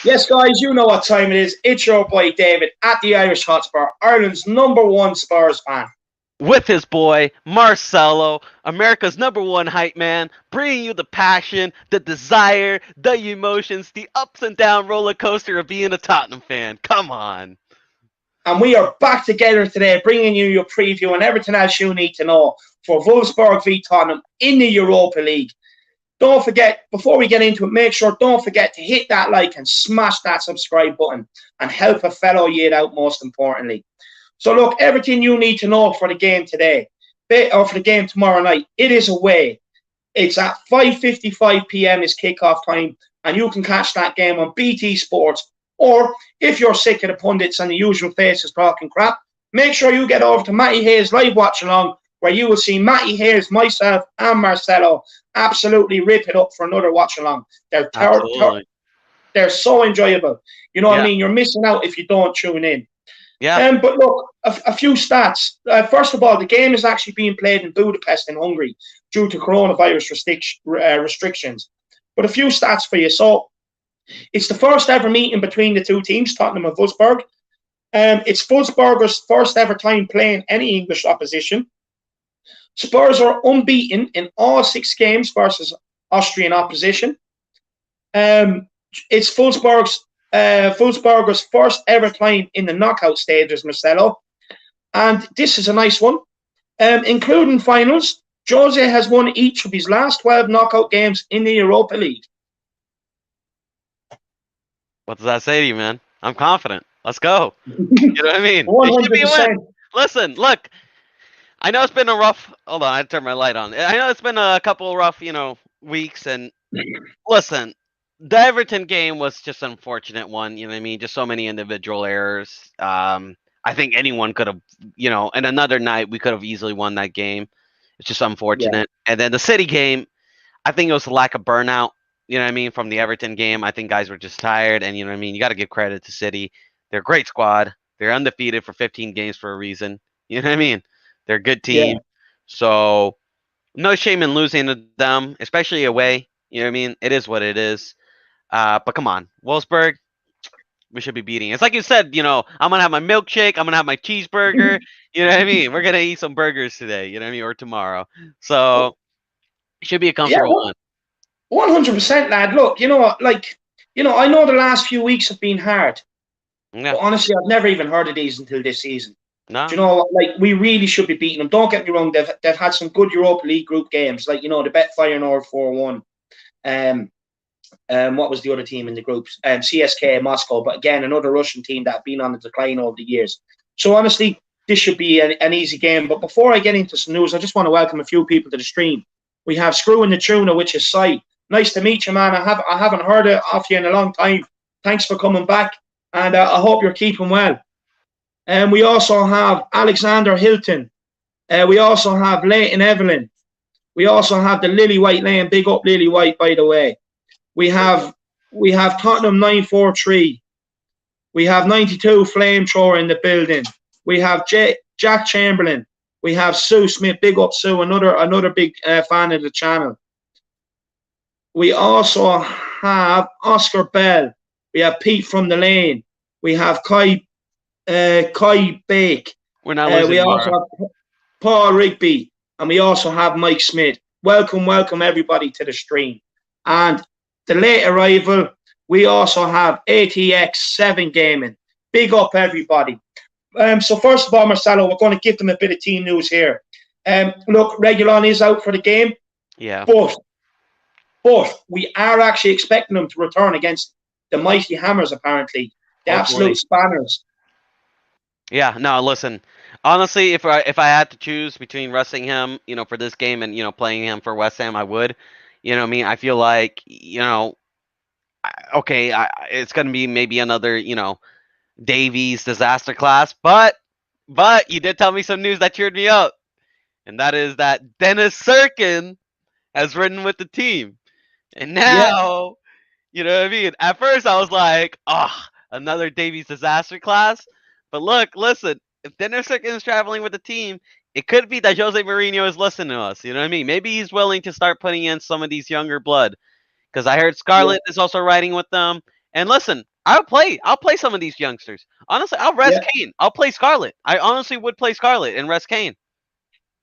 Yes, guys, you know what time it is. It's your boy David at the Irish Hotspur, Ireland's #1 Spurs fan. With his boy Marcelo, America's #1 hype man, bringing you the passion, the desire, the emotions, the ups and down roller coaster of being a Tottenham fan. Come on. And we are back together today, bringing you your preview and everything else you need to know for Wolfsberg v Tottenham in the Europa League. Don't forget, before we get into it, don't forget to hit that like and smash that subscribe button and help a fellow yid out, most importantly. So look, everything you need to know for the game today, or for the game tomorrow night, it is away. It's at 5:55 p.m. is kickoff time, and you can catch that game on BT Sports. Or if you're sick of the pundits and the usual faces talking crap, make sure you get over to Matty Hayes live watch along, where you will see Matty Hayes, myself, and Marcelo absolutely rip it up for another watch along. They're so enjoyable. You know what I mean? You're missing out if you don't tune in. Yeah. But look, a few stats. First of all, the game is actually being played in Budapest in Hungary due to coronavirus restrictions. But a few stats for you. So it's the first ever meeting between the two teams, Tottenham and Wolfsberg. It's Wolfsberger's first ever time playing any English opposition. Spurs are unbeaten in all 6 games versus Austrian opposition. It's Wolfsberger's first ever time in the knockout stages, Marcelo. And this is a nice one. Including finals, Jose has won each of his last 12 knockout games in the Europa League. What does that say to you, man? I'm confident. Let's go. You know what I mean? 100%. It should be a win. Listen, look. I know it's been a rough. Hold on, I turned my light on. I know it's been a couple rough, weeks. And listen, the Everton game was just an unfortunate one. You know what I mean? Just so many individual errors. I think anyone could have, in another night we could have easily won that game. It's just unfortunate. Yeah. And then the City game, I think it was a lack of burnout. You know what I mean? From the Everton game, I think guys were just tired. And you know what I mean? You got to give credit to City. They're a great squad. They're undefeated for 15 games for a reason. You know what I mean? They're a good team. Yeah. So no shame in losing to them, especially away. You know what I mean? It is what it is. But come on, Wolfsberg, we should be beating. It's like you said, I'm going to have my milkshake. I'm going to have my cheeseburger. You know what I mean? We're going to eat some burgers today, you know what I mean? Or tomorrow. So it should be a comfortable one. 100%, lad. Look, I know the last few weeks have been hard. Yeah. But honestly, I've never even heard of these until this season. No. Do you know, we really should be beating them. Don't get me wrong, they've had some good Europa League group games, the Bet-Feyenoord 4-1. What was the other team in the groups? CSKA Moscow, but again, another Russian team that have been on the decline over the years. So honestly, this should be an easy game. But before I get into some news, I just want to welcome a few people to the stream. We have Screw in the Tuna, which is Sai. Nice to meet you, man. I haven't heard of you in a long time. Thanks for coming back, and I hope you're keeping well. And we also have Alexander Hilton. We also have Leighton Evelyn. We also have the Lily White Lane. Big up Lily White, by the way. We have Tottenham 943. We have 92 Flamethrower in the building. We have Jack Chamberlain. We have Sue Smith. Big up Sue, another big fan of the channel. We also have Oscar Bell. We have Pete from the Lane. We have Kai Bake. We're not losing. We also have Paul Rigby, and we also have Mike Smith. Welcome everybody to the stream. And the late arrival, we also have ATX7 Gaming. Big up everybody. So first of all, Marcelo, we're going to give them a bit of team news here. Look, Reguilon is out for the game. Yeah. But we are actually expecting them to return against the mighty Hammers, apparently. The absolute spanners. Yeah, no, listen. Honestly, if I had to choose between resting him, for this game and, playing him for West Ham, I would. You know what I mean? I feel like, okay, it's going to be maybe another, Davies disaster class. But you did tell me some news that cheered me up. And that is that Dennis Serkin has ridden with the team. And now, you know what I mean? At first, I was like, another Davies disaster class. But look, listen, if Dennis Serkin is traveling with the team, it could be that Jose Mourinho is listening to us. You know what I mean? Maybe he's willing to start putting in some of these younger blood. Because I heard Scarlett is also riding with them. And listen, I'll play some of these youngsters. Honestly, I'll rest Yeah. Kane. I'll play Scarlett. I honestly would play Scarlett and rest Kane.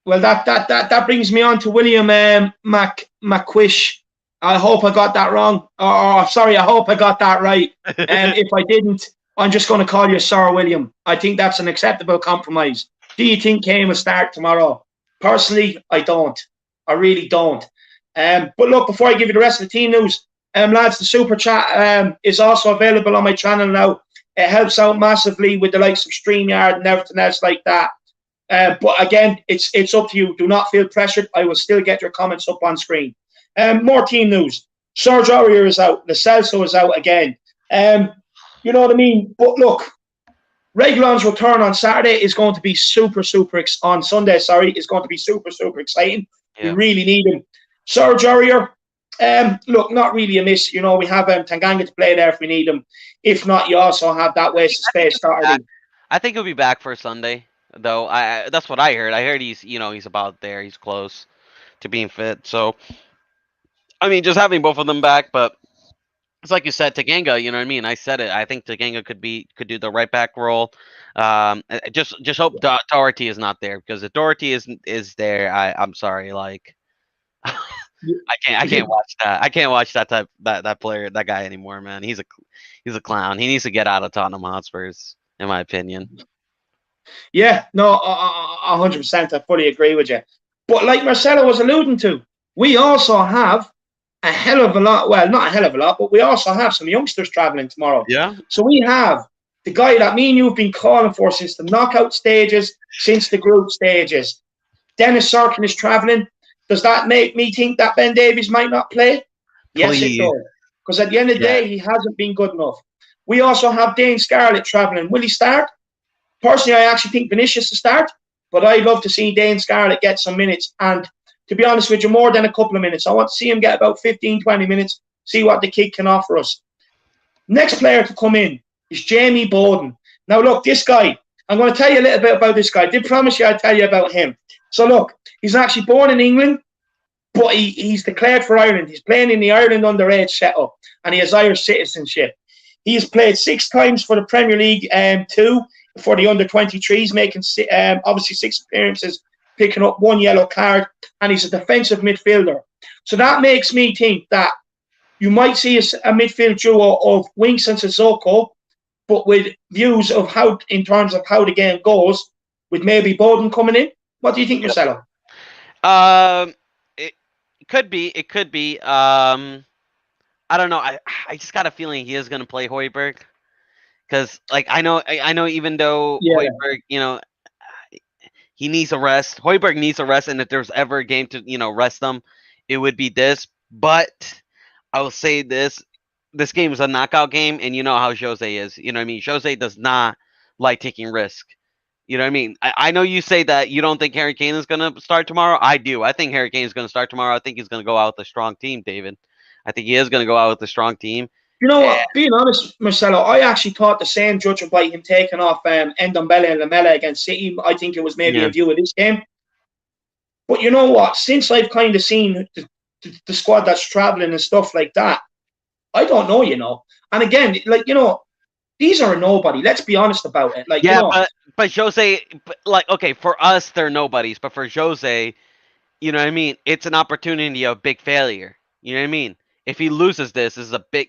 Well, that brings me on to William McQuish. I hope I got that wrong. Sorry, I hope I got that right. If I didn't, I'm just going to call you Sir William. I think that's an acceptable compromise. Do you think Kane will start tomorrow? Personally, I don't. I really don't. But look, before I give you the rest of the team news, lads, the super chat is also available on my channel now. It helps out massively with the likes of StreamYard and everything else like that. But again, it's up to you. Do not feel pressured. I will still get your comments up on screen. More team news. Serge Aurier is out. Lo Celso is out again. You know what I mean? But look, Reguilon's return on Saturday is going to be on Sunday, is going to be super exciting. Yeah. We really need him. Serge Aurier, look, not really a miss. You know, we have Tanganga to play there if we need him. If not, you also have that waste of space starting. I think he'll be back for Sunday, though. That's what I heard. I heard he's about there. He's close to being fit. So, I mean, just having both of them back, but it's like you said, Tanganga. You know what I mean? I said it. I think Tanganga could do the right back role. Just hope Doherty is not there, because if Doherty is there, I'm sorry, like I can't watch that. I can't watch that player, that guy anymore, man. He's a clown. He needs to get out of Tottenham Hotspurs, in my opinion. Yeah, no, 100%. I fully agree with you. But like Marcelo was alluding to, we also have a hell of a lot. Well, not a hell of a lot, but we also have some youngsters traveling tomorrow. Yeah. So we have the guy that me and you have been calling for since the knockout stages, since the group stages. Dennis Sarkin is traveling. Does that make me think that Ben Davies might not play? Yes, it does. Because at the end of the day, he hasn't been good enough. We also have Dane Scarlett traveling. Will he start? Personally, I actually think Vinicius will start, but I'd love to see Dane Scarlett get some minutes. And to be honest with you, more than a couple of minutes. I want to see him get about 15, 20 minutes, see what the kid can offer us. Next player to come in is Jamie Bowden. Now, look, this guy, I'm going to tell you a little bit about this guy. I did promise you I'd tell you about him. So, look, he's actually born in England, but he's declared for Ireland. He's playing in the Ireland underage setup, and he has Irish citizenship. He has played 6 times for the Premier League, 2 for the under-23s, making obviously 6 appearances, picking up 1 yellow card, and he's a defensive midfielder. So that makes me think that you might see a midfield duo of Winks and Sissoko, but with views of how, in terms of how the game goes, with maybe Bowden coming in. What do you think, Marcelo? It could be. It could be. I don't know. I just got a feeling he is going to play Højbjerg, because like I know even though Højbjerg, he needs a rest. Højbjerg needs a rest, and if there's ever a game to rest them, it would be this. But I will say this: this game is a knockout game, and you know how Jose is. You know what I mean? Jose does not like taking risk. You know what I mean? I know you say that you don't think Harry Kane is going to start tomorrow. I do. I think Harry Kane is going to start tomorrow. I think he's going to go out with a strong team, David. I think he is going to go out with a strong team. You know what? Being honest, Marcelo, I actually thought the same judgment by him taking off Ndombele and Lamela against City. I think it was maybe a view of this game. But you know what? Since I've kind of seen the squad that's traveling and stuff like that, I don't know, And again, like, these are a nobody. Let's be honest about it. Like, but Jose, like, okay, for us, they're nobodies. But for Jose, you know what I mean? It's an opportunity of big failure. You know what I mean? If he loses this is a big,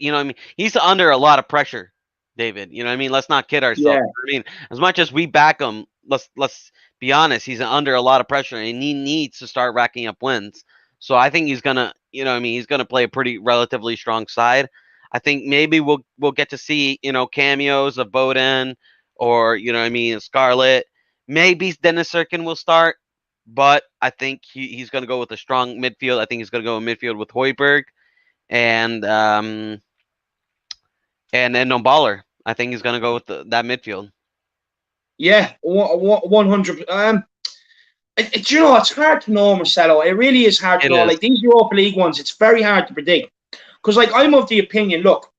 he's under a lot of pressure, David. You know what I mean? Let's not kid ourselves. Yeah. You know what I mean? As much as we back him, let's be honest, he's under a lot of pressure, and he needs to start racking up wins. So I think he's gonna, he's gonna play a pretty relatively strong side. I think maybe we'll get to see, cameos of Bowden or, Scarlett. Maybe Dennis Serkin will start, but I think he's going to go with a strong midfield. I think he's going to go in midfield with Højbjerg and then Baller. I think he's going to go with that midfield. Yeah, 100. It's hard to know, Marcelo. It really is hard to know. Like these Europa League ones, it's very hard to predict. Because, like, I'm of the opinion, look,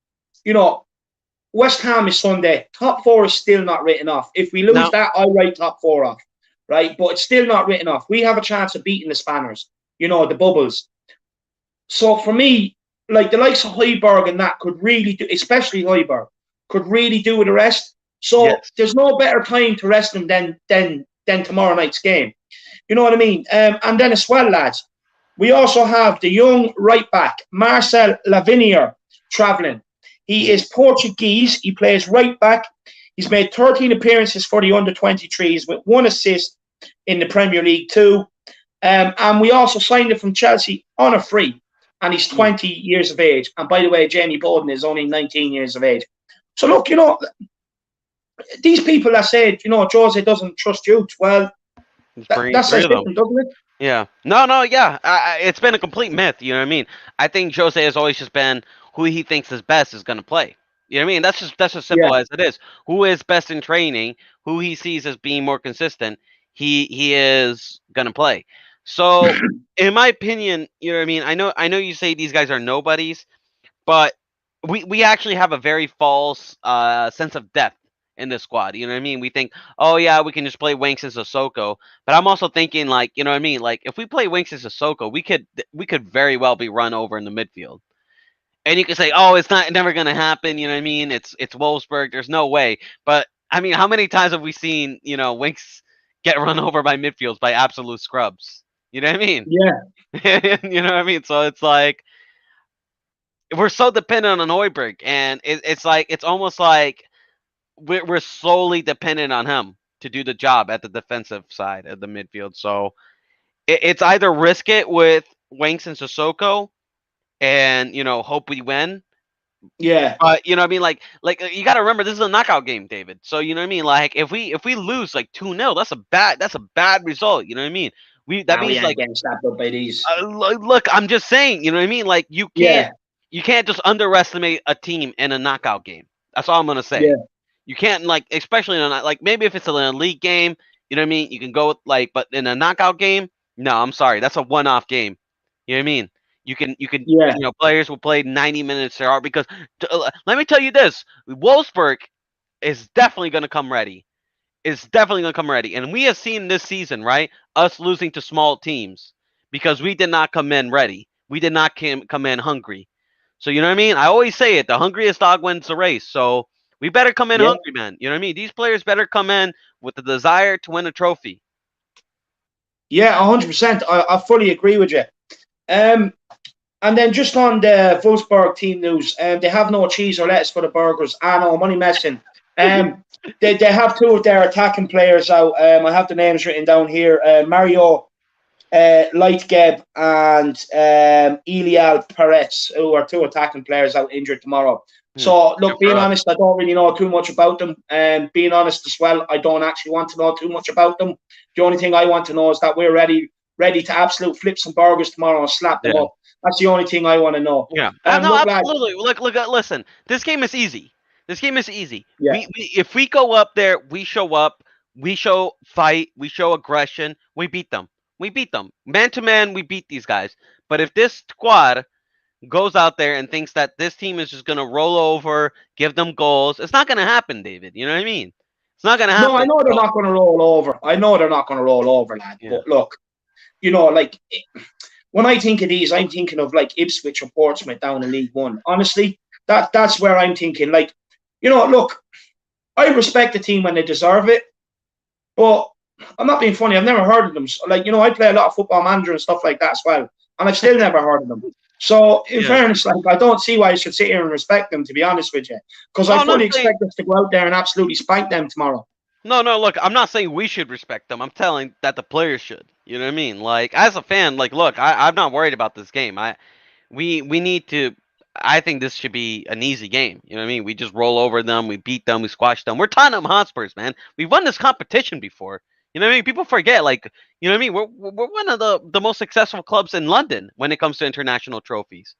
West Ham is Sunday. Top 4 is still not written off. If we lose that, I write top 4 off, right? But it's still not written off. We have a chance of beating the Spanners, the Bubbles. So, for me, like the likes of Højbjerg and that could really do, especially Højbjerg, could really do with a rest. So there's no better time to rest them than tomorrow night's game. You know what I mean? And then as well, lads, we also have the young right back, Marcel Lavinier, travelling. He is Portuguese. He plays right back. He's made 13 appearances for the under-23s with 1 assist in the Premier League too. And we also signed him from Chelsea on a free. And he's 20 years of age. And by the way, Jamie Bowden is only 19 years of age. So look, these people that said, Jose doesn't trust youth, well, that says different, doesn't it? Yeah. No, yeah. It's been a complete myth, you know what I mean? I think Jose has always just been who he thinks is best is going to play. You know what I mean? That's as simple as it is. Who is best in training, who he sees as being more consistent, he is going to play. So, in my opinion, you know what I mean? I know you say these guys are nobodies, but we actually have a very false sense of depth in this squad. You know what I mean? We think, oh yeah, we can just play Winks and Sissoko. But I'm also thinking, like, you know what I mean? Like, if we play Winks and Sissoko, we could very well be run over in the midfield. And you can say, oh, it's never gonna happen. You know what I mean? It's Wolfsberg. There's no way. But I mean, how many times have we seen Winks get run over by midfields by absolute scrubs? You know what I mean? Yeah. You know what I mean? So it's like we're so dependent on Højbjerg, and it's almost like we're solely dependent on him to do the job at the defensive side of the midfield. So it's either risk it with Winks and Sissoko and, hope we win. Yeah. But, you know what I mean? Like you got to remember, this is a knockout game, David. So, you know what I mean? Like, if we lose, like, 2-0, that's a bad result. You know what I mean? That means, like, getting slapped up by these. Look, I'm just saying, you know what I mean? Like, you can't just underestimate a team in a knockout game. That's all I'm going to say. Yeah. You can't, like, especially in maybe if it's an elite game, you know what I mean? You can go with, like, but in a knockout game, no, I'm sorry, that's a one-off game. You know what I mean? You can, players will play 90 minutes there because let me tell you this: Wolfsberg is definitely going to come ready. And we have seen this season, right? Us losing to small teams because we did not come in ready. We did not come in hungry. So you know what I mean? I always say it: the hungriest dog wins the race. So we better come in hungry, man. You know what I mean? These players better come in with the desire to win a trophy. Yeah, 100%. I fully agree with you. And then just on the Wolfsberg team news, they have no cheese or lettuce for the burgers. No, I'm only messing. They have 2 of their attacking players out. I have the names written down here. Mario Lightgeb and Elial Perez, who are 2 attacking players out injured tomorrow. So, look, being honest, I don't really know too much about them. Being honest as well, I don't actually want to know too much about them. The only thing I want to know is that we're ready to absolute flip some burgers tomorrow and slap them up. That's the only thing I want to know. Yeah. No, absolutely. Look, listen. This game is easy. Yeah. If we go up there, we show up, we show fight, we show aggression, we beat them. Man to man, we beat these guys. But if this squad goes out there and thinks that this team is just going to roll over, give them goals, it's not going to happen, David. You know what I mean? It's not going to happen. No, I know they're not going to roll over. Lad. Yeah. But look, like, when I think of these, I'm thinking of, like, Ipswich or Portsmouth down in League One. Honestly, that's where I'm thinking. Like, look, I respect the team when they deserve it, but I'm not being funny. I've never heard of them. Like, I play a lot of Football Manager and stuff like that as well, and I've still never heard of them. So, in fairness, like, I don't see why I should sit here and respect them, to be honest with you, because I fully expect us to go out there and absolutely spank them tomorrow. No, look, I'm not saying we should respect them. I'm telling that the players should. You know what I mean? Like, as a fan, like, look, I'm not worried about this game. We need to. I think this should be an easy game. You know what I mean? We just roll over them, we beat them, we squash them. We're Tottenham Hotspurs, man. We've won this competition before. You know what I mean? People forget, like, you know what I mean? We're one of the most successful clubs in London when it comes to international trophies.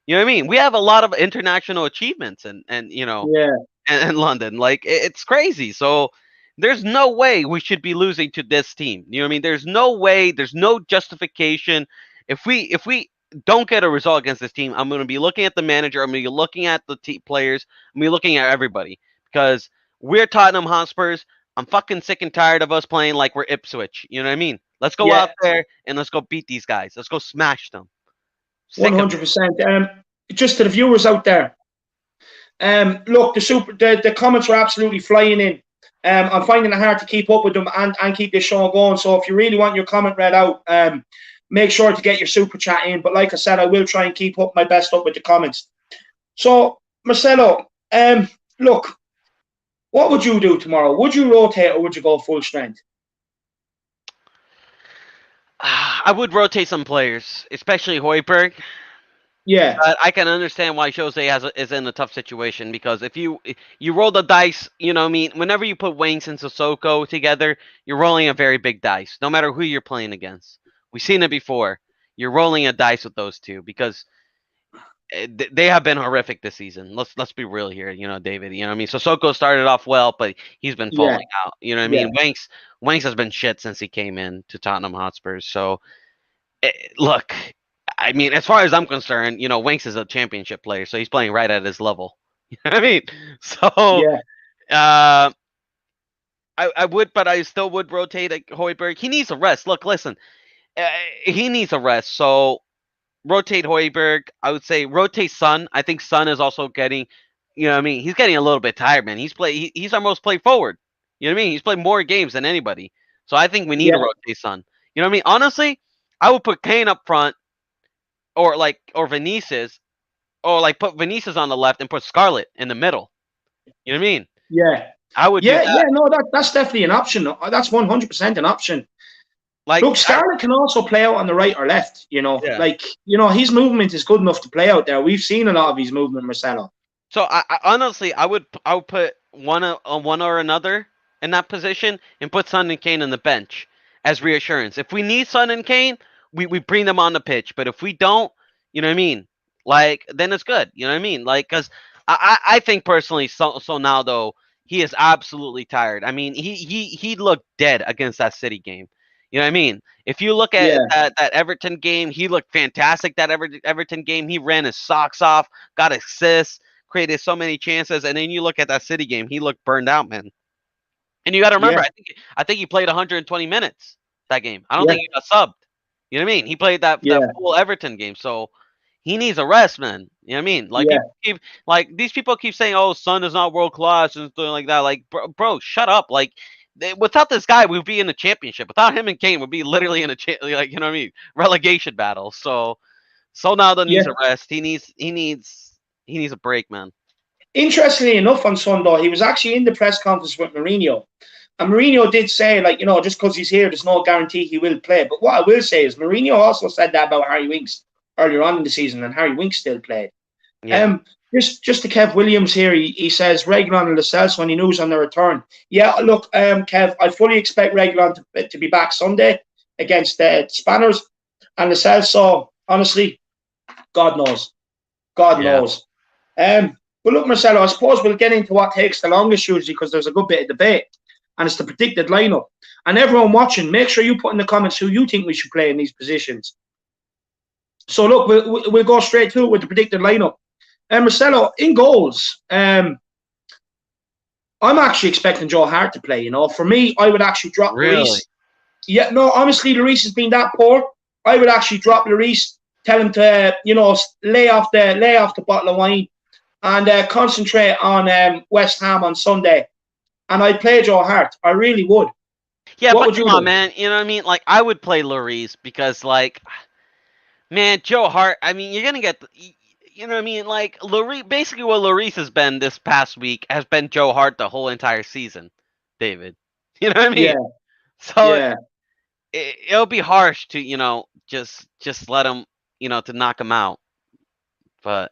You know what I mean? We have a lot of international achievements and in London. Like, it's crazy. So there's no way we should be losing to this team. You know what I mean? There's no way. There's no justification. If we don't get a result against this team, I'm going to be looking at the manager. I'm going to be looking at the players. I'm going to be looking at everybody because we're Tottenham Hotspurs. I'm fucking sick and tired of us playing like we're Ipswich. You know what I mean? Let's go out there and let's go beat these guys. Let's go smash them. 100%. just to the viewers out there. Look, the comments are absolutely flying in. I'm finding it hard to keep up with them and keep this show going. So if you really want your comment read out, make sure to get your super chat in. But like I said, I will try and keep up my best up with the comments. So Marcelo, look, what would you do tomorrow? Would you rotate or would you go full strength? I would rotate some players, especially Højbjerg. Yeah. But I can understand why Jose is in a tough situation, because if you roll the dice, whenever you put Winks and Sissoko together, you're rolling a very big dice, no matter who you're playing against. We've seen it before. You're rolling a dice with those two because they have been horrific this season. Let's be real here, David. Sissoko started off well, but he's been falling out. You know what I mean? Winks has been shit since he came in to Tottenham Hotspurs. So, look. I mean, as far as I'm concerned, Winks is a championship player, so he's playing right at his level. You know what I mean? So, I would, but I still would rotate Højbjerg. He needs a rest. Look, listen, he needs a rest. So, rotate Højbjerg. I would say rotate Son. I think Son is also getting, he's getting a little bit tired, man. He's our most played forward. You know what I mean? He's played more games than anybody. So I think we need to rotate Son. You know what I mean? Honestly, I would put Kane up front. Or Vinicius, or put Vinicius on the left and put Scarlett in the middle. You know what I mean? Yeah. I would. Yeah, no, that's definitely an option. That's 100% an option. Look, Scarlett can also play out on the right or left. His movement is good enough to play out there. We've seen a lot of his movement, Marcelo. So I honestly, I would put one or another in that position and put Son and Kane on the bench as reassurance. If we need Son and Kane, we bring them on the pitch. But if we don't, you know what I mean? Then it's good. You know what I mean? Because I think personally, so now though, he is absolutely tired. I mean, he looked dead against that City game. You know what I mean? If you look at that Everton game, he looked fantastic. That Everton game, he ran his socks off, got assists, created so many chances. And then you look at that City game, he looked burned out, man. And you got to remember, I think he played 120 minutes that game. I don't think he got subbed. You know what I mean? He played that full Everton game, so he needs a rest, man. You know what I mean? These people keep saying, "Oh, Son is not world class" and something like that. Bro, shut up. Without this guy, we'd be in the championship. Without him and Kane, we'd be literally in a you know what I mean, relegation battle. So Ronaldo needs a rest. He needs a break, man. Interestingly enough, on Sunday, he was actually in the press conference with Mourinho. And Mourinho did say, just because he's here, there's no guarantee he will play. But what I will say is Mourinho also said that about Harry Winks earlier on in the season, and Harry Winks still played. Yeah. Just to Kev Williams here, he says Reguilon and Lo Celso when he knows on their return. Yeah, look, Kev, I fully expect Reguilon to be back Sunday against the Spanners. And Lo Celso, honestly, God knows. God knows. But look, Marcelo, I suppose we'll get into what takes the longest usually because there's a good bit of debate. And it's the predicted lineup. And everyone watching, make sure you put in the comments who you think we should play in these positions. So look, we'll go straight to it with the predicted lineup. Marcelo, in goals, I'm actually expecting Joe Hart to play. For me, I would actually drop Lloris. Yeah, no, honestly, Lloris has been that poor. I would actually drop Lloris, tell him to, lay off the bottle of wine and concentrate on West Ham on Sunday. And I'd play Joe Hart. I really would. Yeah, what but come on, man. You know what I mean? I would play Lloris because, man, Joe Hart, I mean, you're going to get, you know what I mean? Lloris, basically what Lloris has been this past week has been Joe Hart the whole entire season, David. You know what I mean? Yeah. So it'll be harsh to, just let him, to knock him out. But.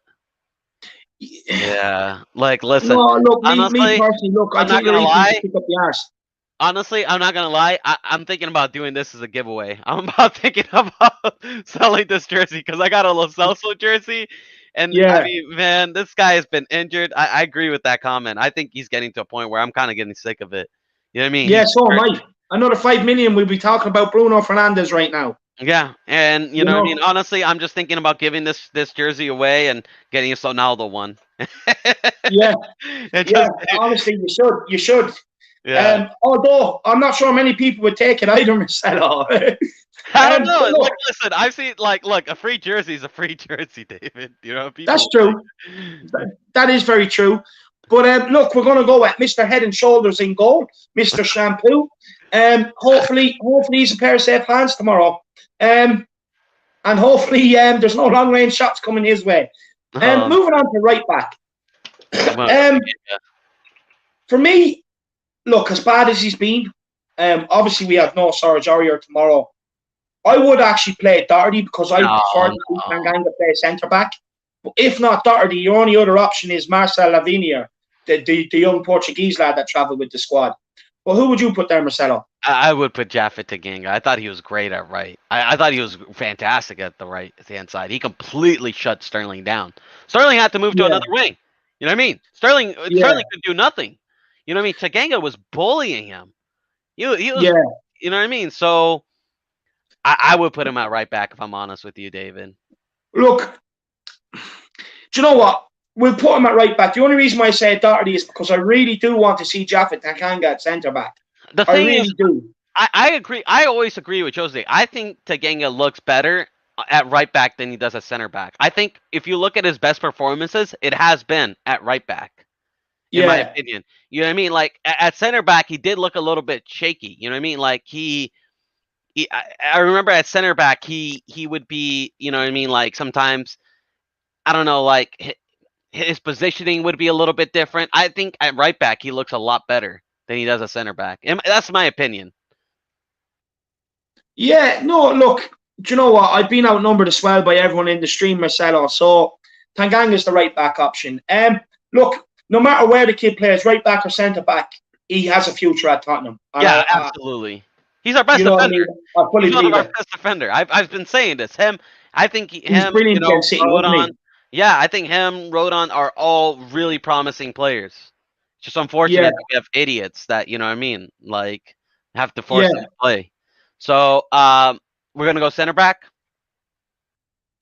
Yeah, listen. No, look, honestly, me personally, look, I'm not gonna lie. Pick up the arse. Honestly, I'm not gonna lie. I'm thinking about doing this as a giveaway. I'm thinking about selling this jersey because I got a Lo Celso jersey, and I mean, man, this guy has been injured. I agree with that comment. I think he's getting to a point where I'm kind of getting sick of it. You know what I mean? Yeah, so am I. Another 5 million. We'll be talking about Bruno Fernandes right now. Yeah, and you know what I mean. Honestly, I'm just thinking about giving this jersey away and getting a Ronaldo one. Honestly, you should. Yeah. Although I'm not sure many people would take it either, Marcelo. I don't know. But look, Look, listen, I've seen look, a free jersey is a free jersey, David. You know, that's people like. true. That is very true. But look, we're going to go at Mr. Head and Shoulders in goal, Mr. Shampoo. Hopefully he's a pair of safe hands tomorrow. And hopefully there's no long range shots coming his way. Moving on to right back. For me, look, as bad as he's been, obviously we have no Sarge Aurier tomorrow. I would actually play Doherty because I prefer to see Tanganga play centre back. But if not Doherty, your only other option is Marcel Lavinia, the young Portuguese lad that travelled with the squad. Well, who would you put there, Marcelo? I would put Japhet Tanganga. I thought he was great at right. I thought he was fantastic at the right hand side. He completely shut Sterling down. Sterling had to move to another wing. You know what I mean? Sterling could do nothing. You know what I mean? Tanganga was bullying him. He was, you know what I mean? So I would put him at right back if I'm honest with you, David. Look, do you know what? We'll put him at right back. The only reason why I say Doherty is because I really do want to see Japhet Tanganga at centre back. The thing is, I agree. I always agree with Jose. I think Tanganga looks better at right back than he does at center back. I think if you look at his best performances, it has been at right back. In my opinion. You know what I mean? Like at center back, he did look a little bit shaky. You know what I mean? Like I remember at center back, he would be, you know what I mean? Like sometimes, I don't know, like his positioning would be a little bit different. I think at right back, he looks a lot better than he does at center back. And that's my opinion. Yeah, no, look, do you know what? I've been outnumbered as well by everyone in the stream, Marcelo. So Tanganga's the right back option. Look, no matter where the kid plays, right back or centre back, he has a future at Tottenham. Yeah, absolutely. He's our best defender. He's one of our best defender. I've been saying this. I think he's brilliant, you know, Rodon. Yeah, I think him, Rodon are all really promising players. It's just unfortunate that we have idiots that, you know what I mean, like have to force them to play. So we're gonna go center back.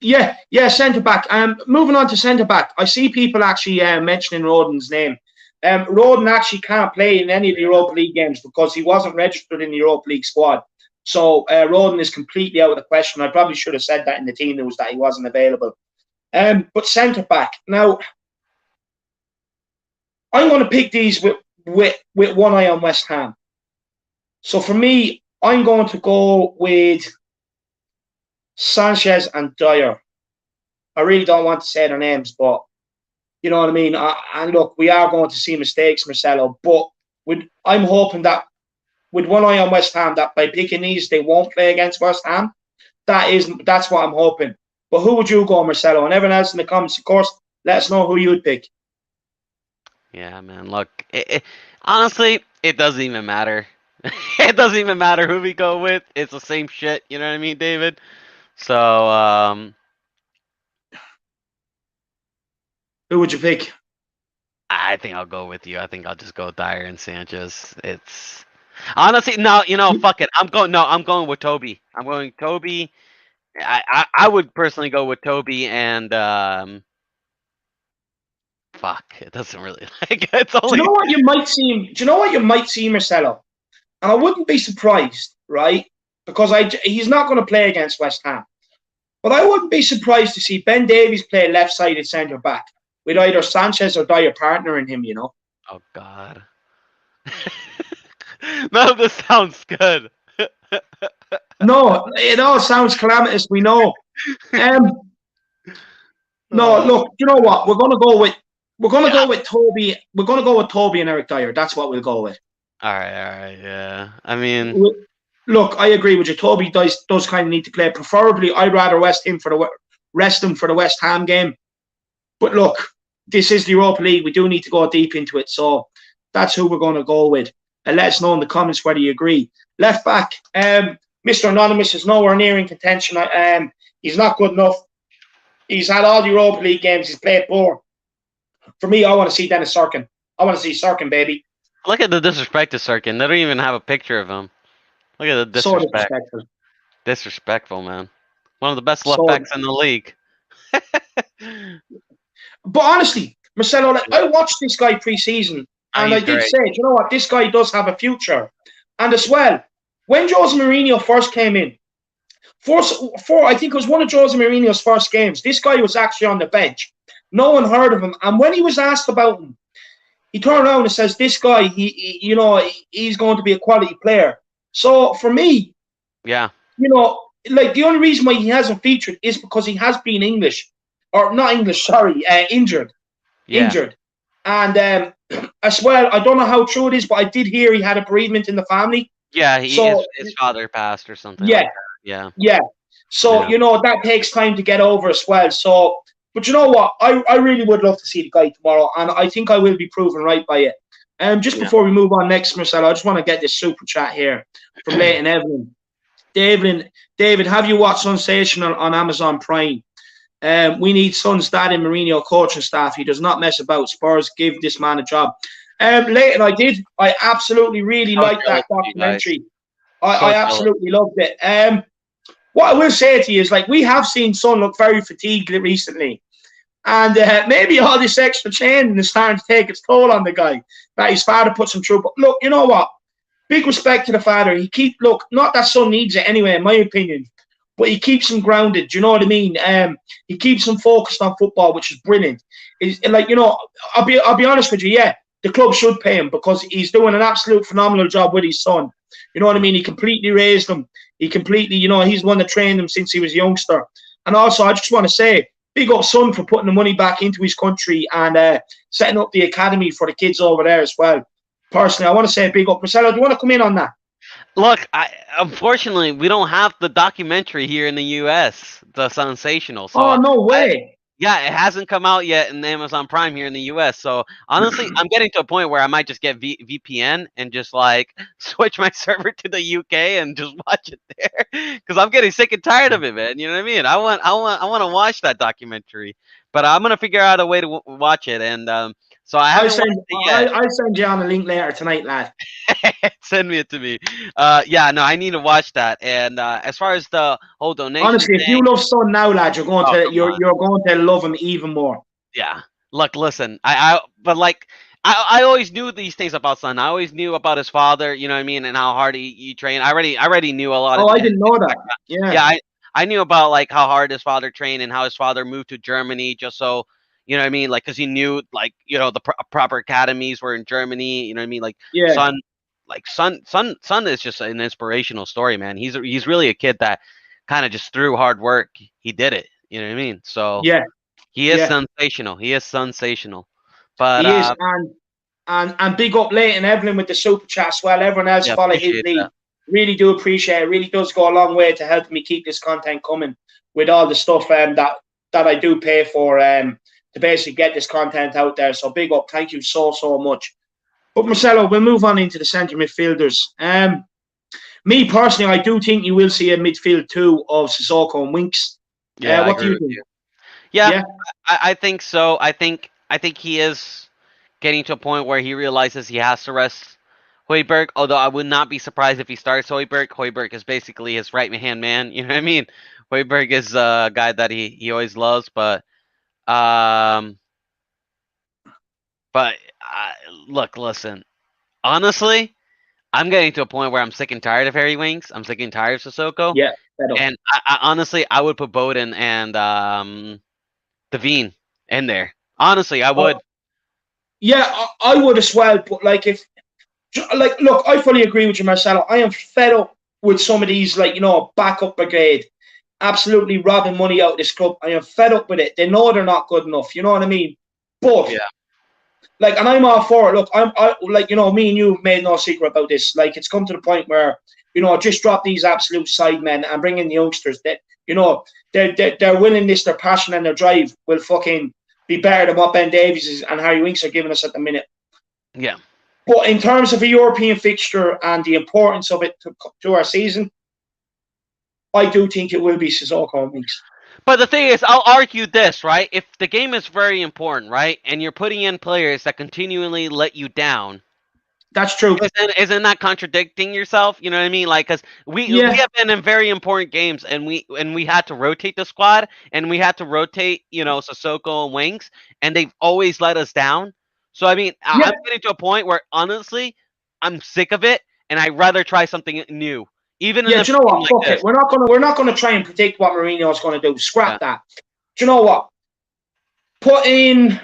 Yeah, centre back. Moving on to centre back, I see people actually mentioning Rodon's name. Rodon actually can't play in any of the Europa League games because he wasn't registered in the Europa League squad. So Rodon is completely out of the question. I probably should have said that in the team news that he wasn't available. But centre back. Now, I'm going to pick these with one eye on West Ham. So for me, I'm going to go with Sanchez and Dyer. I really don't want to say their names, but you know what I mean? And look, we are going to see mistakes, Marcelo, but I'm hoping that with one eye on West Ham, that by picking these, they won't play against West Ham. That's what I'm hoping. But who would you go, Marcelo? And everyone else in the comments, of course, let us know who you'd pick. Yeah, man. Look, honestly, it doesn't even matter. It doesn't even matter who we go with. It's the same shit. You know what I mean, David? So, who would you pick? I think I'll go with you. I think I'll just go Dyer and Sanchez. It's honestly no, you know, fuck it. I'm going with Toby. I'm going Toby. I would personally go with Toby and fuck. It doesn't really like it's only. Do you know what you might see? Marcelo? And I wouldn't be surprised, right? Because he's not going to play against West Ham. But I wouldn't be surprised to see Ben Davies play left-sided centre back with either Sanchez or Dyer partnering him, you know. Oh God. None of this sounds good. No, it all sounds calamitous, we know. No, look, you know what? We're gonna go with Toby. We're gonna go with Toby and Eric Dyer. That's what we'll go with. All right, yeah. I mean, look, I agree with you. Toby does kind of need to play. Preferably, I'd rather rest him for the West Ham game. But look, this is the Europa League. We do need to go deep into it, so that's who we're going to go with. And let us know in the comments whether you agree. Left back, Mr. Anonymous is nowhere near in contention. He's not good enough. He's had all the Europa League games. He's played poor. For me, I want to see Dennis Sirkin. I want to see Sirkin, baby. Look at the disrespect to Sirkin. They don't even have a picture of him. Look at the disrespect. So disrespectful, man. One of the best left backs in the league. But honestly, Marcelo, I watched this guy pre-season, And I he's did great. say, you know what, this guy does have a future. And as well, when Jose Mourinho first came in, I think it was one of Jose Mourinho's first games, this guy was actually on the bench. No one heard of him. And when he was asked about him, he turned around and says, "This guy, he's going to be a quality player." So for me, Yeah. Like the only reason why he hasn't featured is because he has been injured, Yeah. and as well, I don't know how true it is, but I did hear he had a bereavement in the family. Yeah, So his father passed or something yeah, like that. Yeah. yeah. So that takes time to get over as well. So, but you know what? I really would love to see the guy tomorrow, and I think I will be proven right by it. Just before we move on next, Marcelo, I just want to get this super chat here from Leighton Evelyn. David, have you watched Sensational on Amazon Prime? We need Son's dad in Mourinho coaching staff. He does not mess about. Spurs, give this man a job. Leighton, I did. I absolutely really liked that documentary. I absolutely loved it. What I will say to you is, like, we have seen Son look very fatigued recently. And maybe all this extra training is starting to take its toll on the guy that his father puts him through. But look, you know what? Big respect to the father. Not that Son needs it anyway, in my opinion, but he keeps him grounded. Do you know what I mean? He keeps him focused on football, which is brilliant. It's like, I'll be honest with you. Yeah, the club should pay him because he's doing an absolute phenomenal job with his son. You know what I mean? He completely raised him. He completely, he's the one that trained him since he was a youngster. And also, I just want to say, big up Son for putting the money back into his country and setting up the academy for the kids over there as well. Personally, I want to say big up. Marcelo, do you want to come in on that? Look, unfortunately, we don't have the documentary here in the U.S., the Sensational. So no way. Yeah, it hasn't come out yet in Amazon Prime here in the U.S. So honestly, I'm getting to a point where I might just get VPN and just like switch my server to the UK and just watch it there because I'm getting sick and tired of it, man. You know what I mean? I want to watch that documentary, but I'm gonna figure out a way to watch it. And so I'll send you on a link later tonight, lad. Send it to me. No, I need to watch that. And as far as the whole donation, honestly, if you love Son now, lad, you're going to love him even more. Yeah. Look, listen, I always knew these things about Son. I always knew about his father. You know what I mean, and how hard he trained. I already knew a lot. I didn't know that. Yeah. I knew about like how hard his father trained and how his father moved to Germany just so. You know what I mean? Like, because he knew, like, the proper academies were in Germany. You know what I mean? Like, Son is just an inspirational story, man. He's really a kid that kind of just through hard work, he did it. You know what I mean? So he is sensational. He is sensational. But he is, and big up Leighton Evelyn with the super chat as well. Everyone else follow his lead. Really do appreciate it. Really does go a long way to help me keep this content coming with all the stuff that I do pay for to basically get this content out there. So big up. Thank you so much. But Marcelo, we'll move on into the centre midfielders. Me personally, I do think you will see a midfield two of Sissoko and Winks. Yeah, what do you think? Yeah. I think so. I think he is getting to a point where he realizes he has to rest Højbjerg, although I would not be surprised if he starts Højbjerg. Højbjerg is basically his right-hand man. You know what I mean? Højbjerg is a guy that he always loves, but look, listen. Honestly, I'm getting to a point where I'm sick and tired of Harry Winks. I'm sick and tired of Sissoko. Yeah. And I honestly, I would put Bowden and Devine in there. Honestly, I would. Yeah, I would as well. But look, I fully agree with you, Marcelo. I am fed up with some of these, backup brigade, absolutely robbing money out of this club. I am fed up with it. They know they're not good enough. You know what I mean? But and I'm all for it. Look, me and you have made no secret about this. Like, it's come to the point where, just drop these absolute side men and bring in the youngsters. That, their willingness, their passion, and their drive will fucking be better than what Ben Davies and Harry Winks are giving us at the minute. Yeah. But in terms of a European fixture and the importance of it to our season, I do think it will be Sissoko and Winks. But the thing is, I'll argue this, right? If the game is very important, right, and you're putting in players that continually let you down, that's true. Isn't that contradicting yourself? You know what I mean? Like, because we have been in very important games, and we had to rotate the squad, and we had to rotate, Sissoko and Winks, and they've always let us down. So I mean, Yeah, I'm getting to a point where honestly, I'm sick of it, and I'd rather try something new, even in yeah. a Do you know game what? like Fuck this. it. We're not gonna try and predict what Mourinho is gonna do. Yeah. Scrap that. Do you know what? Put in.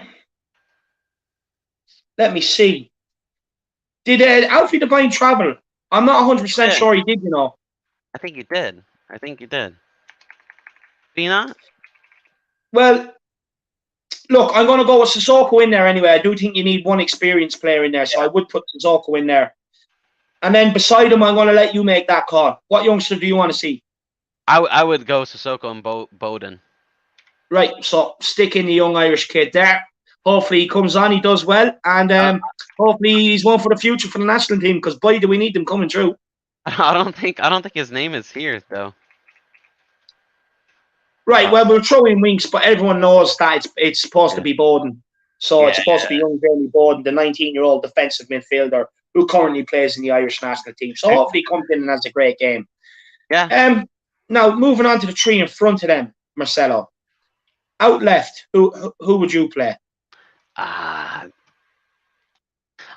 Let me see. Did Alfie Devine travel? I'm not 100% Did. sure he did. You know. I think you did. I think you did. Do you not? Well, look, I'm going to go with Sissoko in there anyway. I do think you need one experienced player in there, so I Yeah. would put Sissoko in there. And then beside him, I'm going to let you make that call. What youngster do you want to see? I would go Sissoko and Bowden. Right, so stick in the young Irish kid there. Hopefully he comes on, he does well, and hopefully he's one for the future for the national team. Because boy, do we need them coming through. I don't think his name is here though. Right, well we'll throw in Winks, but everyone knows that it's supposed to Yeah. be Bowden. So it's supposed to be Yeah. young Jamie Bowden, the 19-year-old defensive midfielder who currently plays in the Irish national team. So hopefully he comes in and has a great game. Yeah. Now moving on to the three in front of them, Marcelo. Out left, who would you play?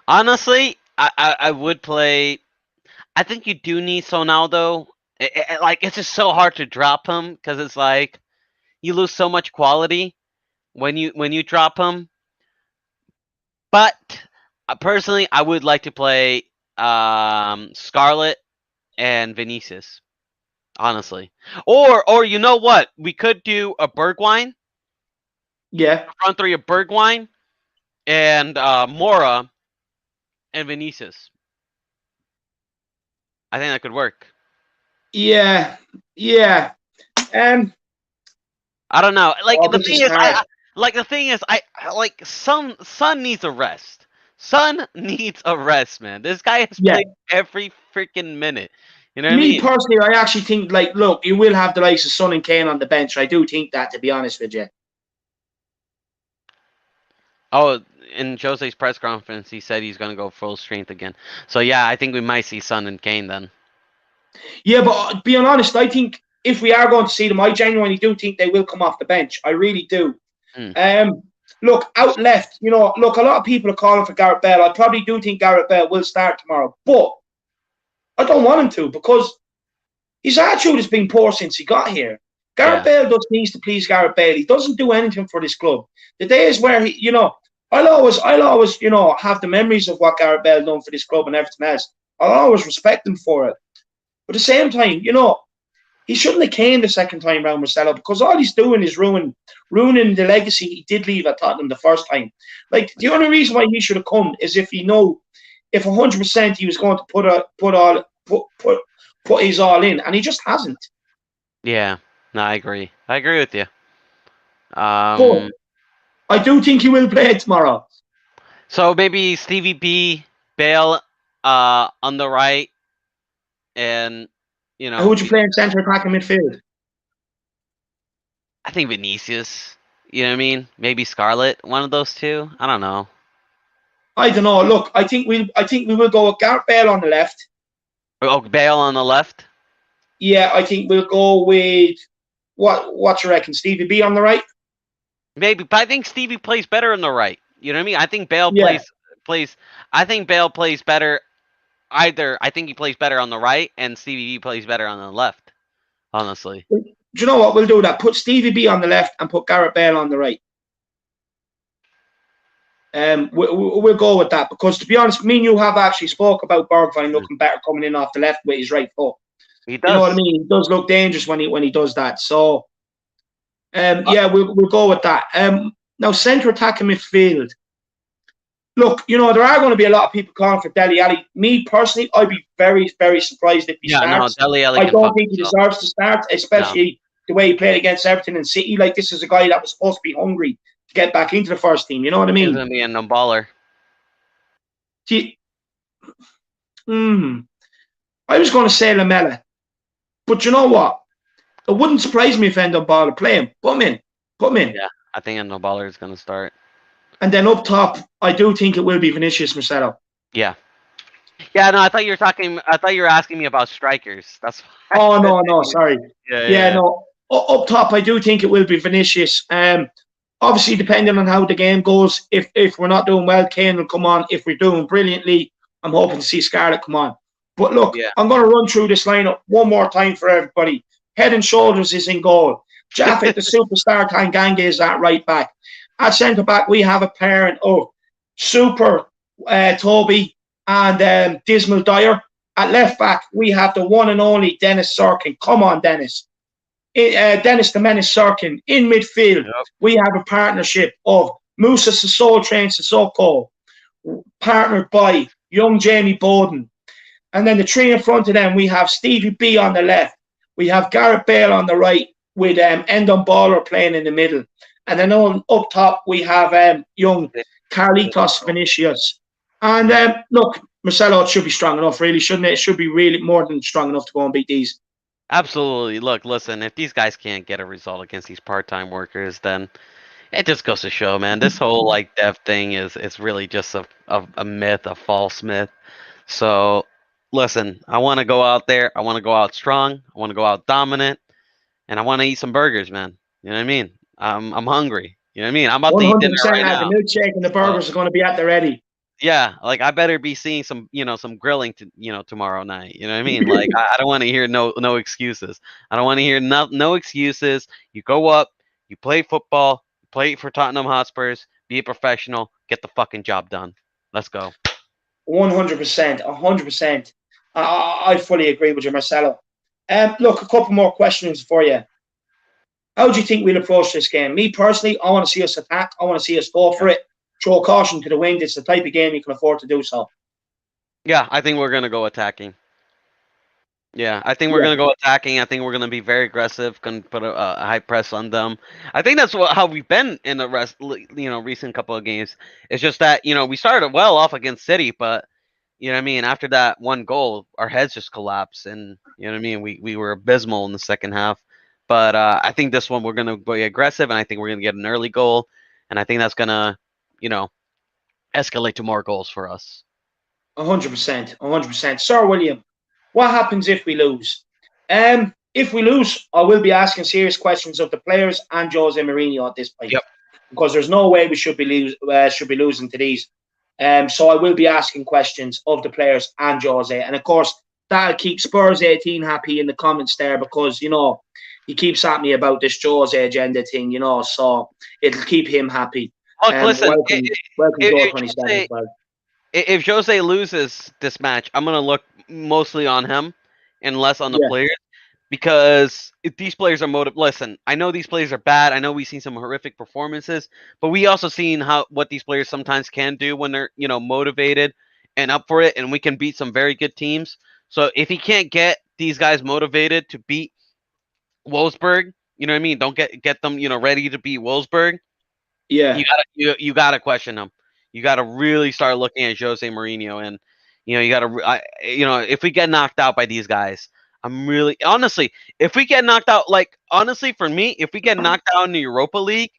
Honestly, I would play. I think you do need Sonaldo. Like it's just so hard to drop him because it's like you lose so much quality when you drop him. But personally, I would like to play Scarlett and Vinicius. Honestly, or you know what? We could do a Bergwijn, Yeah. front three of Bergwijn and Mora and Vinicius. I think that could work. Yeah. Yeah. I don't know. Like the This thing is is, hard. I like Son needs a rest. Son needs a rest, man. This guy has Yeah. played every freaking minute. You know what I Me mean? personally, I actually think, like, look, you will have the likes of Son and Kane on the bench. I do think that, to be honest with you. Oh, in Jose's press conference, he said he's going to go full strength again. So yeah, I think we might see Son and Kane then. Yeah, but being honest, I think if we are going to see them, I genuinely do think they will come off the bench. I really do. Look, out left, look, a lot of people are calling for Gareth Bale. I probably do think Gareth Bale will start tomorrow, but I don't want him to because his attitude has been poor since he got here. Gareth Bale just needs to please Gareth Bale. He doesn't do anything for this club. The days where I'll always, have the memories of what Gareth Bale done for this club and everything else. I'll always respect him for it. But at the same time, he shouldn't have came the second time round, Marcelo, because all he's doing is ruining the legacy he did leave at Tottenham the first time. Like, the only reason why he should have come is if 100% he was going to put his all in, and he just hasn't. Yeah, no, I agree. I agree with you. But I do think he will play tomorrow. So maybe Stevie B, Bale, on the right, and Who would you play in centre attack and midfield? I think Vinicius. You know what I mean? Maybe Scarlett, one of those two. I don't know. I don't know. Look, I think we will go with Gareth Bale on the left. Oh, Bale on the left. Yeah, I think we'll go with what you reckon, Stevie B on the right. Maybe, but I think Stevie plays better on the right. You know what I mean? I think Bale plays. I think Bale plays better. I think he plays better on the right, and Stevie B plays better on the left. Honestly. Do you know what? We'll do that. Put Stevie B on the left and put Gareth Bale on the right. We'll go with that because, to be honest, me and you have actually spoke about Bergwijn looking better coming in off the left with his right foot. He does. You know what I mean? He does look dangerous when he does that. So, yeah, we'll go with that. Now, centre attack and midfield. Look, there are going to be a lot of people calling for Dele Alli. Me personally, I'd be very, very surprised if he starts. No, Dele Alli I don't think he deserves to start, especially the way he played against Everton and City. Like, this is a guy that was supposed to be hungry to get back into the first team. You know what I mean? He's going to be a no-baller. I was going to say Lamela. But you know what? It wouldn't surprise me if Endon Baller play him. Put him in. Yeah, I think a no-baller is going to start. And then up top, I do think it will be Vinicius, Marcelo. Yeah. Yeah, no, I thought you were asking me about strikers. That's why. Oh, no, sorry. Yeah. No. Up top, I do think it will be Vinicius. Obviously, depending on how the game goes, if we're not doing well, Kane will come on. If we're doing brilliantly, I'm hoping to see Scarlett come on. But look, I'm going to run through this lineup one more time for everybody. Head and Shoulders is in goal. Jaffet, the superstar Tanganga, is at right back. At centre back, we have a pairing of Super Toby and Dismal Dyer. At left back, we have the one and only Dennis Sirkin. Come on, Dennis. Dennis the Menace Sirkin. In midfield, we have a partnership of Musa Sissoko Train Sissoko, partnered by young Jamie Bowden. And then the three in front of them, we have Stevie B on the left. We have Gareth Bale on the right with Endon Baller playing in the middle. And then up top, we have young Carlitos Vinicius. And look, Marcelo, it should be strong enough, really, shouldn't it? It should be really more than strong enough to go and beat these. Absolutely. Look, listen, if these guys can't get a result against these part-time workers, then it just goes to show, man. This whole like dev thing is really just a myth, a false myth. So listen, I want to go out there. I want to go out strong. I want to go out dominant, and I want to eat some burgers, man. You know what I mean? I'm hungry. You know what I mean? I'm about to eat dinner right now. The milkshake and the burgers are going to be at the ready. Yeah, like I better be seeing some grilling tomorrow night. You know what I mean? Like I don't want to hear no excuses. I don't want to hear no excuses. You go up, you play football, play for Tottenham Hotspurs, be a professional, get the fucking job done. Let's go. 100%, 100%. I fully agree with you, Marcelo. Look, a couple more questions for you. How do you think we'll approach this game? Me personally, I want to see us attack. I want to see us go for it. Throw caution to the wind. It's the type of game you can afford to do so. Yeah, I think we're going to go attacking. Yeah, I think we're going to go attacking. I think we're going to be very aggressive, going to put a high press on them. I think that's how we've been in the recent couple of games. It's just that, we started well off against City, but, after that one goal, our heads just collapsed. And, we were abysmal in the second half. But I think this one we're going to be aggressive, and I think we're going to get an early goal. And I think that's going to escalate to more goals for us. 100%, 100%. Sir William, what happens if we lose? If we lose, I will be asking serious questions of the players and Jose Mourinho at this point. Yep. Because there's no way we should be losing to these. So I will be asking questions of the players and Jose. And of course, that'll keep Spurs 18 happy in the comments there because, he keeps at me about this Jose agenda thing, so it'll keep him happy. Look, listen, if Jose loses this match, I'm going to look mostly on him and less on the players because if these players are motivated. Listen, I know these players are bad. I know we've seen some horrific performances, but we also seen what these players sometimes can do when they're, motivated and up for it, and we can beat some very good teams. So if he can't get these guys motivated to beat Wolfsberg, you know what I mean? Don't get them, ready to beat Wolfsberg. Yeah, you gotta question him. You gotta really start looking at Jose Mourinho, and you gotta, if we get knocked out by these guys, I'm really honestly, if we get knocked out, for me, if we get knocked out in the Europa League,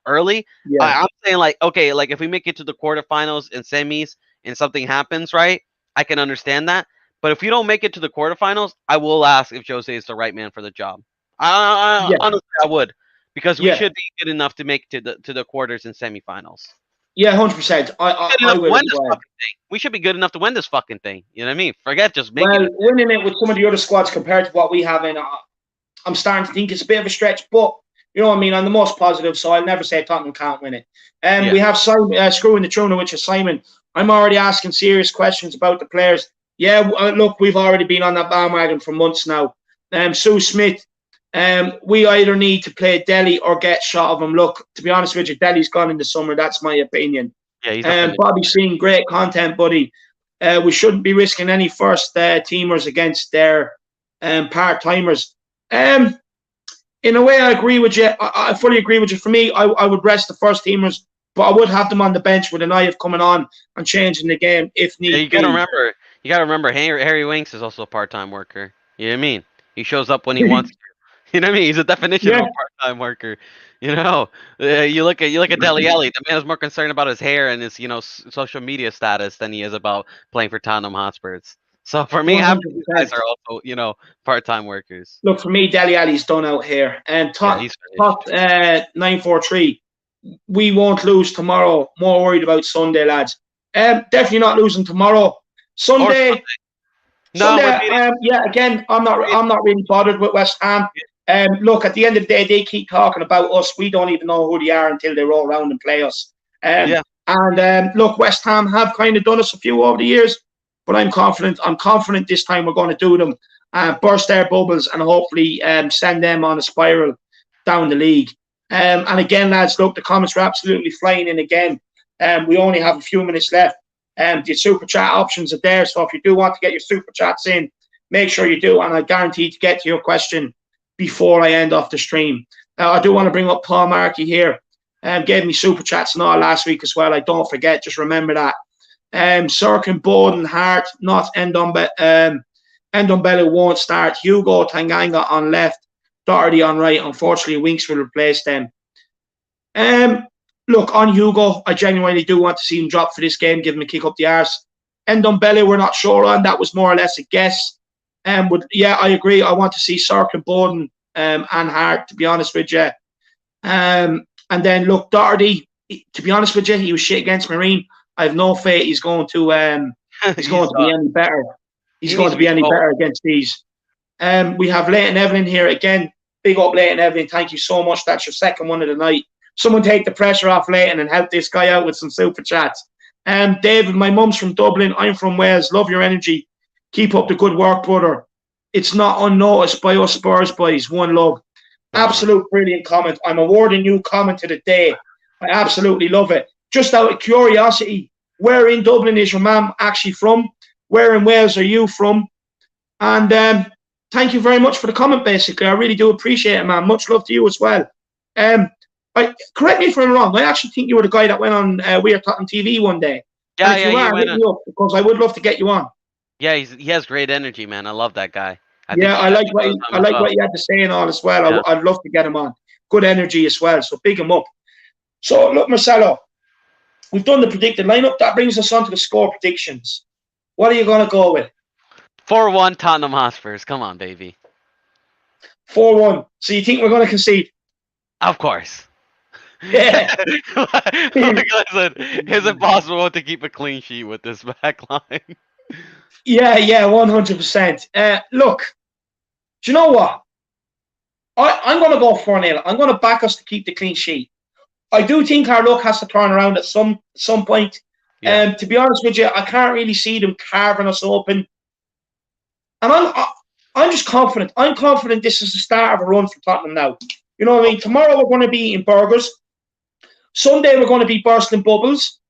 early, I'm saying okay, if we make it to the quarterfinals and semis and something happens, right? I can understand that, but if we don't make it to the quarterfinals, I will ask if Jose is the right man for the job. Honestly, I would. Because we should be good enough to make to the quarters and semifinals. Yeah, 100%. I will. We should be good enough to win this fucking thing. You know what I mean? Forget just making it. Winning it with some of the other squads compared to what we have in, I'm starting to think it's a bit of a stretch. But you know what I mean? I'm the most positive, so I'll never say Tottenham can't win it. We have Simon screwing the tuna, which is Simon. I'm already asking serious questions about the players. Yeah, look, we've already been on that bandwagon for months now. Sue Smith. We either need to play Delhi or get shot of him. Look, to be honest with you, Delhi's gone in the summer. That's my opinion. Yeah, Bobby's seeing great content, buddy. We shouldn't be risking any first teamers against their part-timers. In a way, I agree with you. I fully agree with you. For me, I would rest the first teamers, but I would have them on the bench with an eye of coming on and changing the game if need be. You gotta remember, Harry Winks is also a part-time worker. You know what I mean? He shows up when he wants to. You know what I mean? He's a definition of a part-time worker. You look at Dele Alli. The man is more concerned about his hair and his social media status than he is about playing for Tottenham Hotspurs. So for me, half these guys are also part-time workers. Look, for me, Dele Alli's done out here. And top 943. we won't lose tomorrow. More worried about Sunday, lads. Definitely not losing tomorrow. Sunday. No, we're beating. Yeah, again, I'm not really bothered with West Ham. Look, at the end of the day, they keep talking about us. We don't even know who they are until they roll around and play us. And look, West Ham have kind of done us a few over the years, but I'm confident. I'm confident this time we're going to do them, burst their bubbles, and hopefully send them on a spiral down the league. And again, lads, look, the comments are absolutely flying in again. We only have a few minutes left. The super chat options are there, so if you do want to get your super chats in, make sure you do, and I guarantee to get to your question before I end off the stream. I do want to bring up Paul Markey here. Gave me super chats and all last week as well. I don't forget, just remember that. Sirkin, Bowden, Hart, not Ndombele won't start. Hugo, Tanganga on left, Doherty on right. Unfortunately, Winks will replace them. Look, on Hugo, I genuinely do want to see him drop for this game, give him a kick up the arse. Ndombele, we're not sure on. That was more or less a guess. Yeah, I agree. I want to see Sirkin, Bowden, and Hart, to be honest with you. And then, look, Doherty, to be honest with you, he was shit against Marine. I have no faith he's going to be any better. He's going to be any better against these. We have Leighton Evelyn here again. Big up Leighton Evelyn. Thank you so much. That's your second one of the night. Someone take the pressure off Leighton and help this guy out with some super chats. David, my mum's from Dublin. I'm from Wales. Love your energy. Keep up the good work, brother. It's not unnoticed by us Spurs boys. One love. Absolute brilliant comment. I'm awarding you comment of the day. I absolutely love it. Just out of curiosity, where in Dublin is your mum actually from? Where in Wales are you from? And thank you very much for the comment, basically. I really do appreciate it, man. Much love to you as well. Correct me if I'm wrong. I actually think you were the guy that went on We Are Tottenham TV one day. Yeah, and if you are, hit me up, because I would love to get you on. Yeah, he has great energy, man. I love that guy. I like what he had to say and all as well. Yeah. I'd love to get him on. Good energy as well. So big him up. So look, Marcelo, we've done the predicted lineup. That brings us on to the score predictions. What are you going to go with? 4-1 Tottenham Hotspurs. Come on, baby. 4-1. So you think we're going to concede? Of course. Yeah. Like I said, is it possible to keep a clean sheet with this back line? Yeah, 100%. Look, do you know what? I'm going to go 4-0. I'm going to back us to keep the clean sheet. I do think our luck has to turn around at some point. Yeah. To be honest with you, I can't really see them carving us open. And I'm just confident. I'm confident this is the start of a run for Tottenham now. You know what I mean? Tomorrow we're going to be eating burgers. Sunday we're going to be bursting bubbles.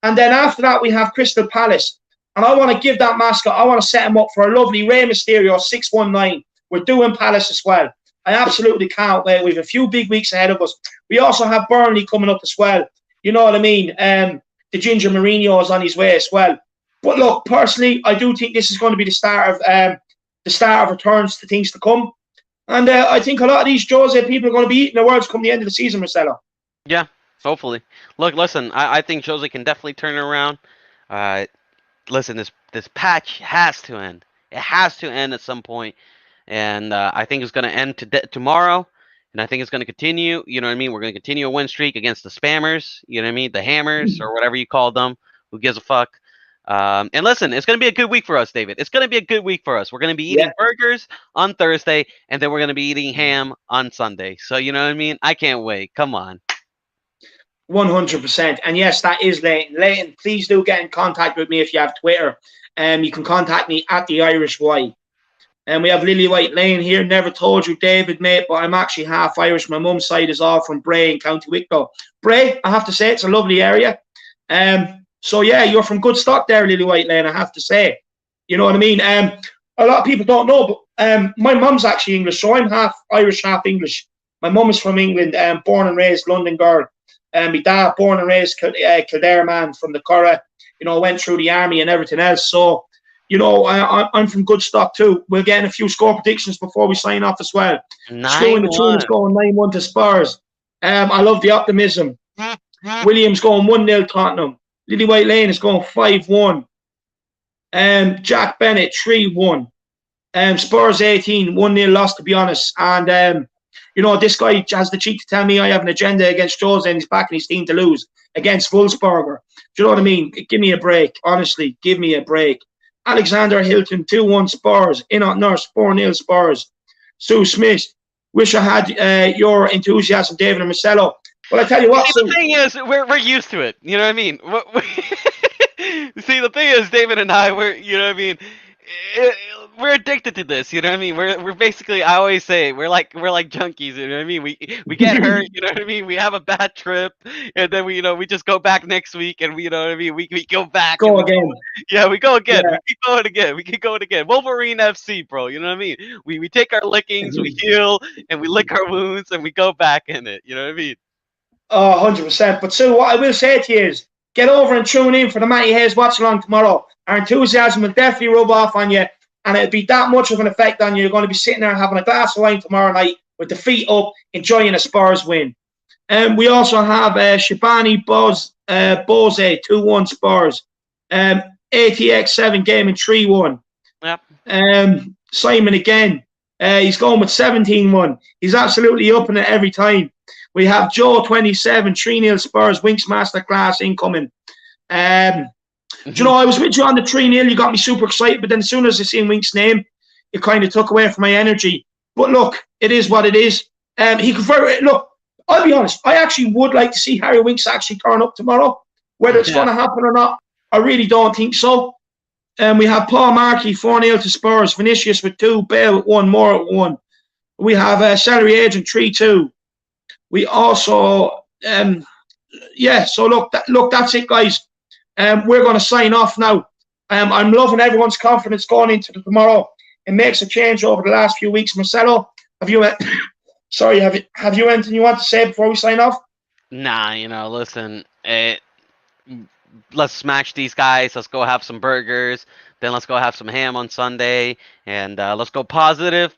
And then after that we have Crystal Palace. And I want to give that mascot, I want to set him up for a lovely Rey Mysterio 619. We're doing Palace as well. I absolutely can't wait. We have a few big weeks ahead of us. We also have Burnley coming up as well. You know what I mean? The Ginger Mourinho is on his way as well. But look, personally, I do think this is going to be the start of returns to things to come. And I think a lot of these Jose people are going to be eating their words come the end of the season, Marcelo. Yeah, hopefully. Look, listen, I think Jose can definitely turn it around. Listen, this patch has to end. It has to end at some point. And I think it's going to end tomorrow. And I think it's going to continue. You know what I mean? We're going to continue a win streak against the spammers. You know what I mean? The hammers or whatever you call them. Who gives a fuck? And listen, it's going to be a good week for us, David. It's going to be a good week for us. We're going to be eating burgers on Thursday, and then we're going to be eating ham on Sunday. So, you know what I mean? I can't wait. Come on. 100%. And yes, that is Leighton. Leighton, please do get in contact with me if you have Twitter. You can contact me at the Irish Y. And we have Lily White Lane here. Never told you, David, mate, but I'm actually half Irish. My mum's side is all from Bray in County Wicklow. Bray, I have to say, it's a lovely area. So, yeah, you're from good stock there, Lily White Lane, I have to say. You know what I mean? A lot of people don't know, but my mum's actually English, so I'm half Irish, half English. My mum is from England, born and raised London girl. My dad, born and raised Kildare man from the Curragh, you know, went through the army and everything else. So, you know, I'm from good stock too. We're getting a few score predictions before we sign off as well. Screwing the tune is going 9-1 to Spurs. I love the optimism. Williams going 1-0 Tottenham. Lily White Lane is going 5-1. Jack Bennett 3-1. Spurs 18, 1-0 loss to be honest. And You know, this guy has the cheek to tell me I have an agenda against Jose and he's backing his team to lose against Wolfsberg. Do you know what I mean? Give me a break. Honestly, give me a break. Alexander Hilton, 2-1 Spurs. Enoch Nurse, 4-0 Spurs. Sue Smith, wish I had your enthusiasm, David and Marcelo. Well, I tell you what, See, the thing is, we're used to it. You know what I mean? See, the thing is, David and I, you know what I mean? We're addicted to this. You know what I mean? We're basically, I always say, we're like junkies. You know what I mean? We get hurt. You know what I mean? We have a bad trip, and then we just go back next week, and you know what I mean? We go back. Go again. We go again. Yeah. We keep going again. We keep going again. Wolverine FC, bro. You know what I mean? We take our lickings, we heal, and we lick our wounds, and we go back in it. You know what I mean? Oh, 100%. But Sue, what I will say to you is, get over and tune in for the Matty Hayes watch along tomorrow. Our enthusiasm will definitely rub off on you, and it'll be that much of an effect on you. You're going to be sitting there having a glass of wine tomorrow night with the feet up, enjoying a Spurs win. We also have Shabani Bose, 2-1 Spurs. ATX 7 Gaming 3-1. Yep. Simon again. He's going with 17-1. He's absolutely upping it every time. We have Joe 27, 3-0 Spurs, Winks Masterclass incoming. Do you know, I was with you on the 3-0, you got me super excited, but then as soon as I seen Winks' name, it kind of took away from my energy. But look, it is what it is. He could look, I'll be honest, I actually would like to see Harry Winks actually turn up tomorrow. Whether it's going to happen or not, I really don't think so. We have Paul Markey, 4-0 to Spurs, Vinicius with 2, Bale with 1, Moore with 1. We have Salary Agent 3-2. We also, so look, that's it, guys. We're going to sign off now. I'm loving everyone's confidence going into tomorrow. It makes a change over the last few weeks. Marcelo, have you anything you want to say before we sign off? Nah, listen, let's smash these guys. Let's go have some burgers. Then let's go have some ham on Sunday, and let's go positive.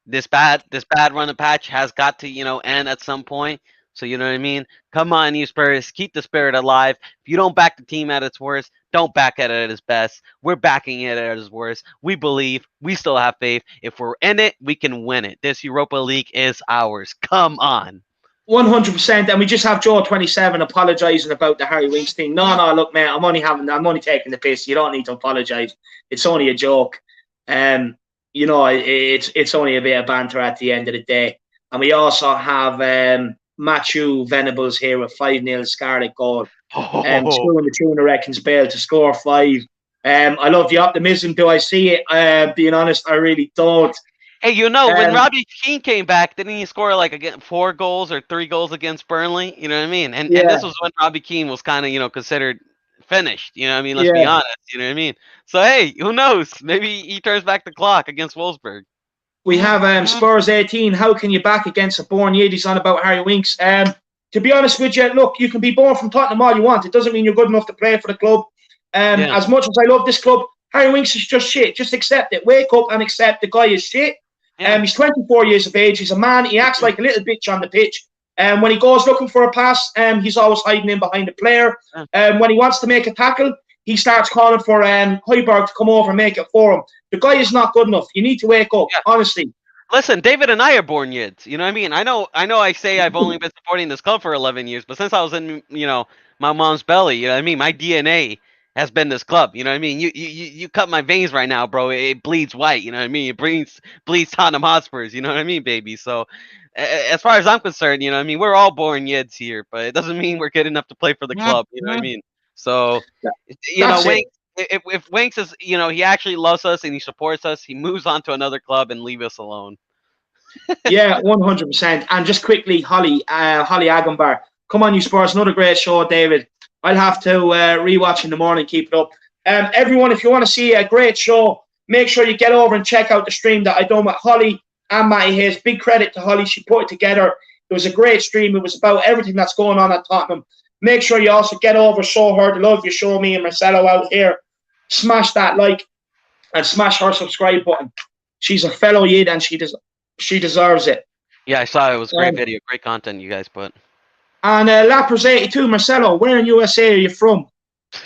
This bad run of patch has got to, end at some point. So you know what I mean? Come on, you Spurs, keep the spirit alive. If you don't back the team at its worst, don't back it at its best. We're backing it at its worst. We believe, we still have faith. If we're in it, we can win it. This Europa League is ours. Come on. 100%, and we just have Joe 27 apologising about the Harry Winks thing. No, look, mate, I'm only taking the piss. You don't need to apologise. It's only a joke. It's only a bit of banter at the end of the day. And we also have Matthew Venables here with 5-0 Scarlet goal. Screwing the tuna reckons Bale to score 5. I love the optimism. Do I see it? Being honest, I really don't. Hey, when Robbie Keane came back, didn't he score again 4 goals or 3 goals against Burnley? You know what I mean? And this was when Robbie Keane was kind of, considered finished. You know what I mean? Let's be honest. You know what I mean? So, hey, who knows? Maybe he turns back the clock against Wolfsberg. We have Spurs 18. How can you back against a born Yiddies on about Harry Winks? To be honest with you, look, you can be born from Tottenham all you want. It doesn't mean you're good enough to play for the club. As much as I love this club, Harry Winks is just shit. Just accept it. Wake up and accept the guy is shit. He's 24 years of age. He's a man. He acts like a little bitch on the pitch. When he goes looking for a pass, he's always hiding in behind the player. When he wants to make a tackle, he starts calling for Højbjerg to come over and make it for him. The guy is not good enough. You need to wake up, honestly. Listen, David and I are born Yids. You know what I mean? I know I say I've only been supporting this club for 11 years, but since I was in, my mom's belly, you know what I mean? My DNA has been this club. You know what I mean? You cut my veins right now, bro. It bleeds white. You know what I mean? It bleeds Tottenham Hotspurs. You know what I mean, baby? So as far as I'm concerned, you know what I mean? We're all born Yids here, but it doesn't mean we're good enough to play for the club. You know what I mean? So, if Winks is, he actually loves us and he supports us, he moves on to another club and leave us alone. Yeah, 100%. And just quickly, Holly Agambar. Come on, you Spurs. Another great show, David. I'll have to rewatch in the morning. Keep it up. Everyone, if you want to see a great show, make sure you get over and check out the stream that I done with Holly and Matty Hayes. Big credit to Holly. She put it together. It was a great stream. It was about everything that's going on at Tottenham. Make sure you also get over, show her the love you show me and Marcelo out here. Smash that like and smash her subscribe button. She's a fellow Yid and she deserves it. Yeah, I saw it. It was a great video, great content you guys put. And Lapras 82, Marcelo, where in USA are you from?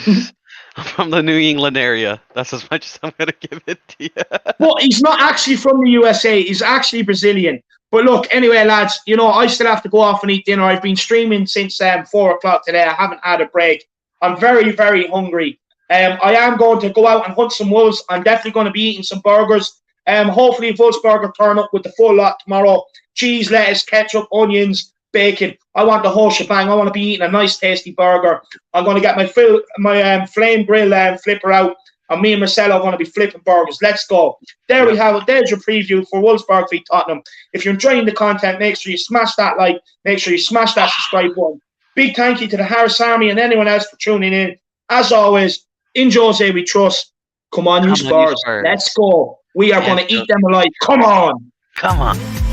I'm from the New England area. That's as much as I'm going to give it to you. Well, he's not actually from the USA. He's actually Brazilian. But look, anyway, lads, you know, I still have to go off and eat dinner. I've been streaming since 4 o'clock today. I haven't had a break. I'm very, very hungry. I am going to go out and hunt some wolves. I'm definitely going to be eating some burgers. Hopefully, Wolfsberg will turn up with the full lot tomorrow. Cheese, lettuce, ketchup, onions, bacon. I want the whole shebang. I want to be eating a nice, tasty burger. I'm going to get my flame grill flipper out. And me and Marcelo are going to be flipping burgers. Let's go. There we have it. There's your preview for Wolfsberg v Tottenham. If you're enjoying the content, make sure you smash that like. Make sure you smash that subscribe button. Big thank you to the Harris Army and anyone else for tuning in. As always, in Jose we trust. Come on, you Spurs. Let's go. We are going to eat them alive. Come on. Come on.